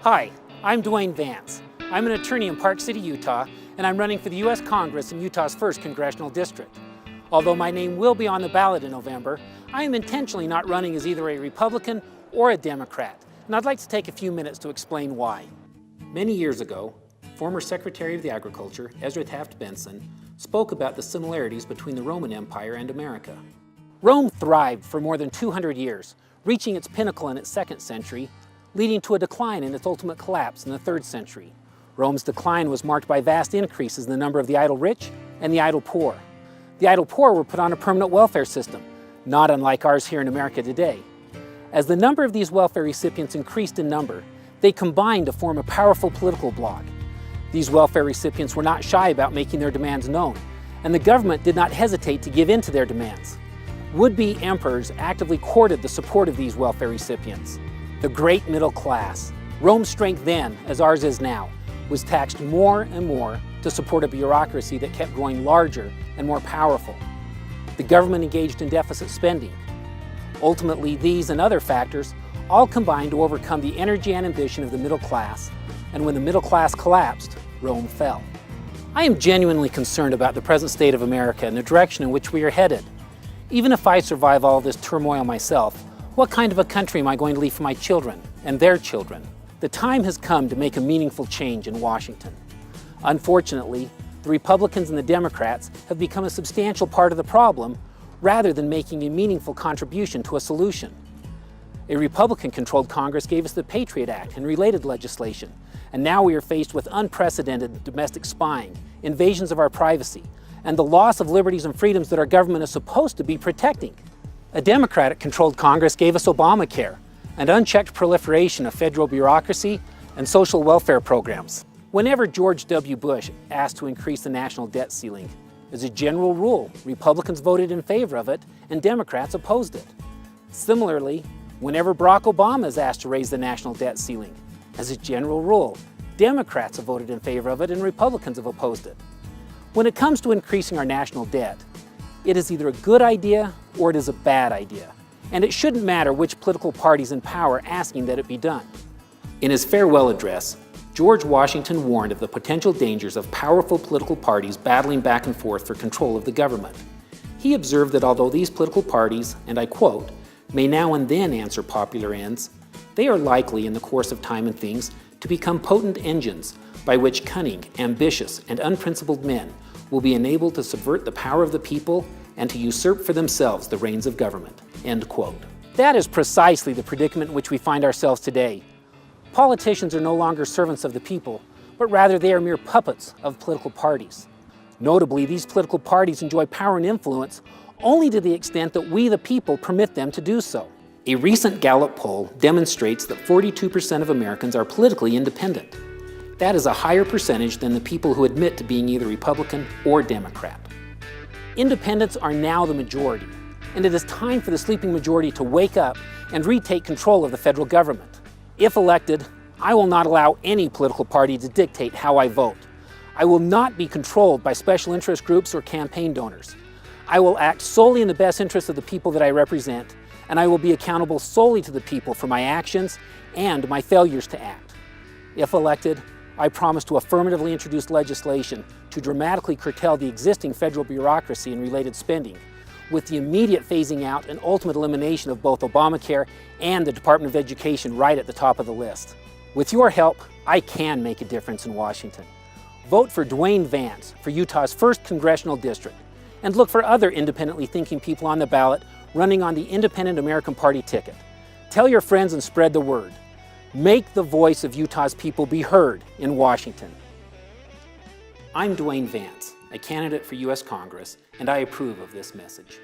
Hi, I'm Dwayne Vance. I'm an attorney in Park City, Utah, and I'm running for the U.S. Congress in Utah's 1st Congressional District. Although my name will be on the ballot in November, I am intentionally not running as either a Republican or a Democrat, and I'd like to take a few minutes to explain why. Many years ago, former Secretary of the Agriculture, Ezra Taft Benson, spoke about the similarities between the Roman Empire and America. Rome thrived for more than 200 years, reaching its pinnacle in its 2nd century, leading to a decline in its ultimate collapse in the 3rd century. Rome's decline was marked by vast increases in the number of the idle rich and the idle poor. The idle poor were put on a permanent welfare system, not unlike ours here in America today. As the number of these welfare recipients increased in number, they combined to form a powerful political bloc. These welfare recipients were not shy about making their demands known, and the government did not hesitate to give in to their demands. Would-be emperors actively courted the support of these welfare recipients. The great middle class, Rome's strength then, as ours is now, was taxed more and more to support a bureaucracy that kept growing larger and more powerful. The government engaged in deficit spending. Ultimately, these and other factors all combined to overcome the energy and ambition of the middle class, and when the middle class collapsed, Rome fell. I am genuinely concerned about the present state of America and the direction in which we are headed. Even if I survive all this turmoil myself, what kind of a country am I going to leave for my children and their children? The time has come to make a meaningful change in Washington. Unfortunately, the Republicans and the Democrats have become a substantial part of the problem rather than making a meaningful contribution to a solution. A Republican-controlled Congress gave us the Patriot Act and related legislation, and now we are faced with unprecedented domestic spying, invasions of our privacy, and the loss of liberties and freedoms that our government is supposed to be protecting. A Democratic-controlled Congress gave us Obamacare, and unchecked proliferation of federal bureaucracy and social welfare programs. Whenever George W. Bush asked to increase the national debt ceiling, as a general rule, Republicans voted in favor of it and Democrats opposed it. Similarly, whenever Barack Obama is asked to raise the national debt ceiling, as a general rule, Democrats have voted in favor of it and Republicans have opposed it. When it comes to increasing our national debt, it is either a good idea or it is a bad idea, and it shouldn't matter which political party's in power asking that it be done. In his farewell address, George Washington warned of the potential dangers of powerful political parties battling back and forth for control of the government. He observed that although these political parties, and I quote, may now and then answer popular ends, they are likely in the course of time and things to become potent engines by which cunning, ambitious, and unprincipled men will be enabled to subvert the power of the people and to usurp for themselves the reins of government, end quote. That is precisely the predicament in which we find ourselves today. Politicians are no longer servants of the people, but rather they are mere puppets of political parties. Notably, these political parties enjoy power and influence only to the extent that we, the people, permit them to do so. A recent Gallup poll demonstrates that 42% of Americans are politically independent. That is a higher percentage than the people who admit to being either Republican or Democrat. Independents are now the majority, and it is time for the sleeping majority to wake up and retake control of the federal government. If elected, I will not allow any political party to dictate how I vote. I will not be controlled by special interest groups or campaign donors. I will act solely in the best interest of the people that I represent, and I will be accountable solely to the people for my actions and my failures to act. If elected, I promise to affirmatively introduce legislation to dramatically curtail the existing federal bureaucracy and related spending, with the immediate phasing out and ultimate elimination of both Obamacare and the Department of Education right at the top of the list. With your help, I can make a difference in Washington. Vote for Dwayne Vance for Utah's 1st Congressional District, and look for other independently thinking people on the ballot running on the Independent American Party ticket. Tell your friends and spread the word. Make the voice of Utah's people be heard in Washington. I'm Dwayne Vance, a candidate for U.S. Congress, and I approve of this message.